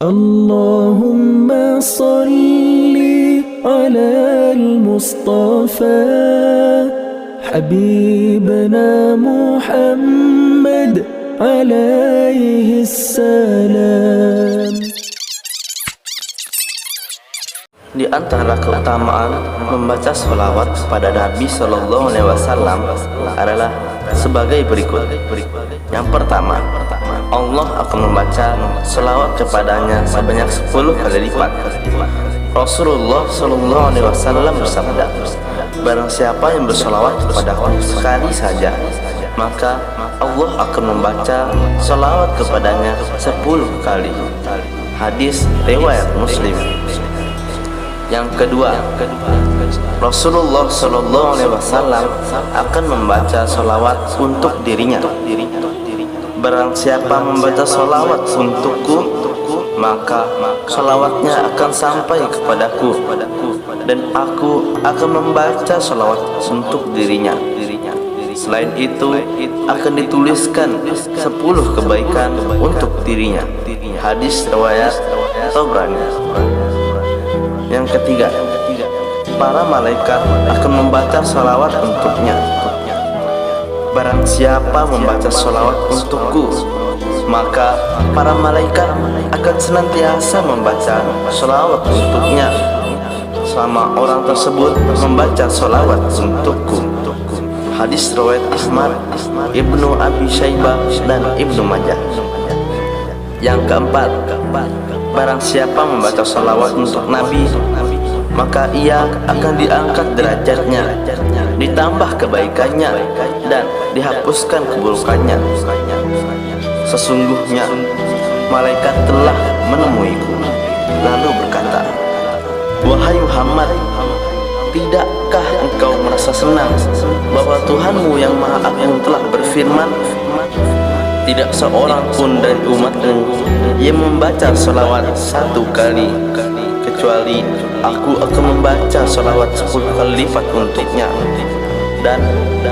Allahumma salli ala al-Mustafa Habibna Muhammad alaihi salam. Di antara keutamaan membaca sholawat kepada Nabi Sallallahu Alaihi Wasallam adalah sebagai berikut. Yang pertama, Allah akan membaca sholawat kepadanya sebanyak 10 kali lipat. Rasulullah Sallallahu Alaihi Wasallam bersabda, barang siapa yang bersholawat kepadaku sekali saja, maka Allah akan membaca sholawat kepadanya 10 kali. Hadis riwayat Muslim. Yang kedua, Rasulullah Sallallahu Alaihi Wasallam akan membaca sholawat untuk dirinya. Barang siapa membaca sholawat untukku, maka sholawatnya akan sampai kepadaku, dan aku akan membaca sholawat untuk dirinya. Selain itu, akan dituliskan 10 kebaikan untuk dirinya. Hadis riwayat Tabrani. Yang ketiga, para malaikat akan membaca sholawat untuknya. Barang siapa membaca sholawat untukku, maka para malaikat akan senantiasa membaca sholawat untuknya selama orang tersebut membaca sholawat untukku. Hadis riwayat Ahmad, Ibnu Abi Syaibah, dan Ibnu Majah. Yang keempat, barang siapa membaca sholawat untuk Nabi, maka ia akan diangkat derajatnya, ditambah kebaikannya, dan dihapuskan keburukannya. Sesungguhnya malaikat telah menemuiku, lalu berkata, wahai Muhammad, tidakkah engkau merasa senang bahwa Tuhanmu yang Maha Agung telah berfirman, tidak seorang pun dari umatmu yang membaca sholawat 1 kali, kecuali aku akan membaca sholawat 10 kali lipat untuknya. Dan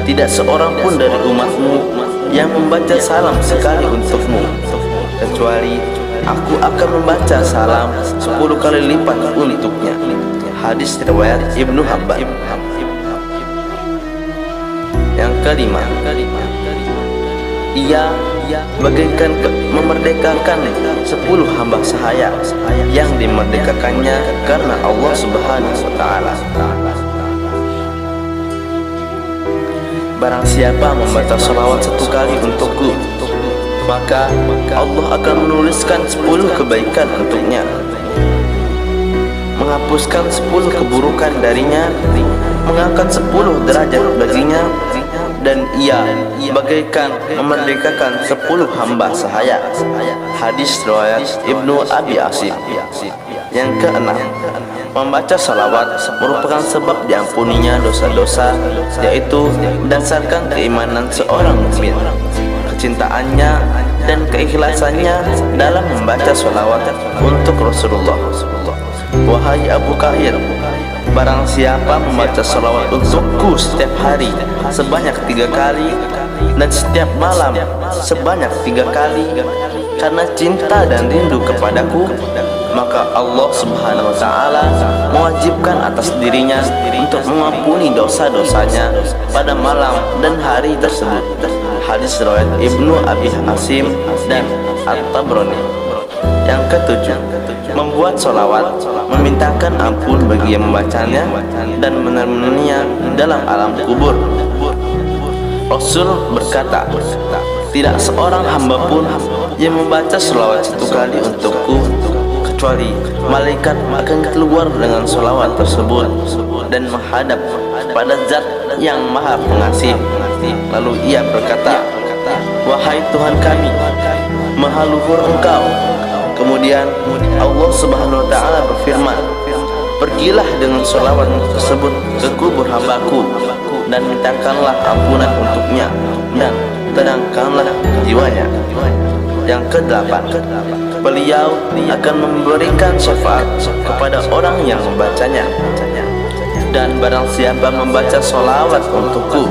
tidak seorang pun dari umatmu yang membaca salam sekali untukmu, kecuali aku akan membaca salam 10 kali lipat untuknya. Hadis riwayat Ibnu Habban. Yang kelima, ia bagaikan memerdekakan 10 hamba sahaya yang dimerdekakannya karena Allah Subhanahu wa Ta'ala. Barang siapa membaca sholawat 1 kali untukku, maka Allah akan menuliskan 10 kebaikan untuknya, menghapuskan 10 keburukan darinya, mengangkat 10 derajat baginya, dan ia bagaikan memerdekakan 10 hamba sahaya. Hadis riwayat Ibnu Abi Asim. Yang keenam, membaca salawat merupakan sebab diampuninya dosa-dosa, yaitu berdasarkan keimanan seorang mukmin, kecintaannya dan keikhlasannya dalam membaca salawat untuk Rasulullah. Wahai Abu Kahir, barang siapa membaca salawat untukku setiap hari sebanyak 3 kali, dan setiap malam sebanyak 3 kali, karena cinta dan rindu kepadaku, maka Allah Subhanahu wa Ta'ala mewajibkan atas dirinya untuk mengampuni dosa-dosanya pada malam dan hari tersebut. Hadis riwayat Ibnu Abi Asim dan At-Tabrani. Yang ketujuh, membuat sholawat memintakan ampun bagi yang membacanya dan menemuinya dalam alam kubur. Rasul berkata, tidak seorang hamba pun yang membaca sholawat 1 kali untukku, kecuali malaikat akan keluar dengan sholawat tersebut dan menghadap kepada Zat yang Maha Pengasih. Lalu ia berkata, wahai Tuhan kami, Maha luhur Engkau. Kemudian Allah Subhanahu wa Ta'ala berfirman, pergilah dengan sholawat tersebut ke kubur hambaku dan mintakanlah ampunan untuknya dan tenangkanlah jiwanya. Yang kedelapan, beliau akan memberikan syafaat kepada orang yang membacanya. Dan barang siapa membaca sholawat untukku,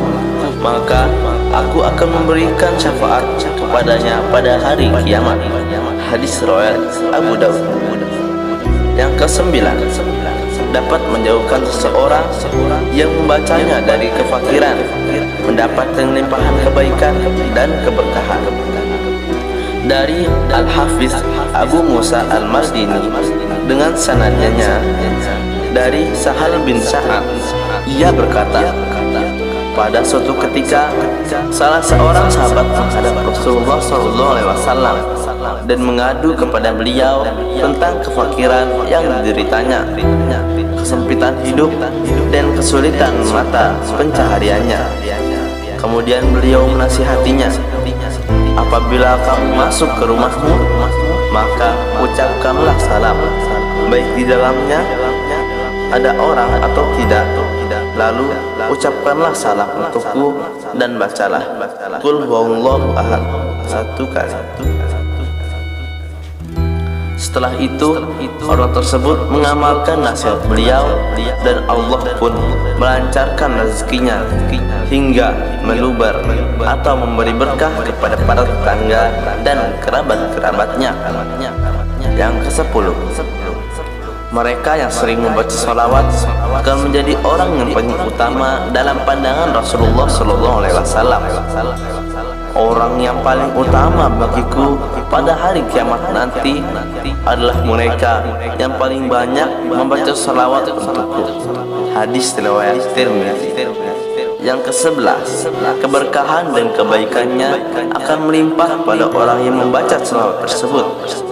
maka aku akan memberikan syafaat kepadanya pada hari kiamat. Hadis riwayat Abu Daud. Yang kesembilan, dapat menjauhkan seseorang yang membacanya dari kefakiran, mendapatkan limpahan kebaikan dan keberkahan. Dari Al-Hafiz Abu Musa Al-Mardini dengan sanadnya dari Sahal bin Sa'ad, ia berkata, pada suatu ketika salah seorang sahabat menghadap Rasulullah SAW dan mengadu kepada beliau tentang kefakiran yang dideritanya, kesempitan hidup dan kesulitan mata pencahariannya. Kemudian beliau menasihatinya, apabila kamu masuk ke rumahmu, maka ucapkanlah salam, baik di dalamnya ada orang atau tidak. Lalu ucapkanlah salam untukku dan bacalah Qul huwallahu ahad 1 kali. Setelah itu orang tersebut mengamalkan nasihat beliau dan Allah pun melancarkan rezekinya hingga meluber atau memberi berkah kepada para tetangga dan kerabat-kerabatnya. Yang ke-10, mereka yang sering membaca salawat akan menjadi orang yang paling utama dalam pandangan Rasulullah SAW. Orang yang paling utama bagiku pada hari kiamat nanti adalah mereka yang paling banyak membaca salawat untukku. Hadis riwayat Tirmidzi. Yang ke-11, keberkahan dan kebaikannya akan melimpah pada orang yang membaca salawat tersebut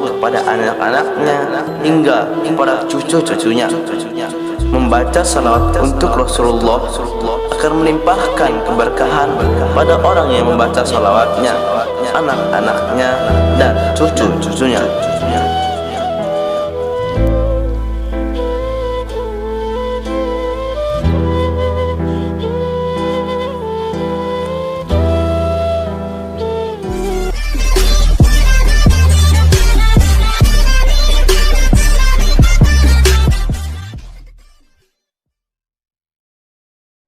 kepada anak-anaknya hingga kepada cucu-cucunya. Membaca salawat untuk Rasulullah akan melimpahkan keberkahan pada orang yang membaca salawatnya, anak-anaknya dan cucu-cucunya.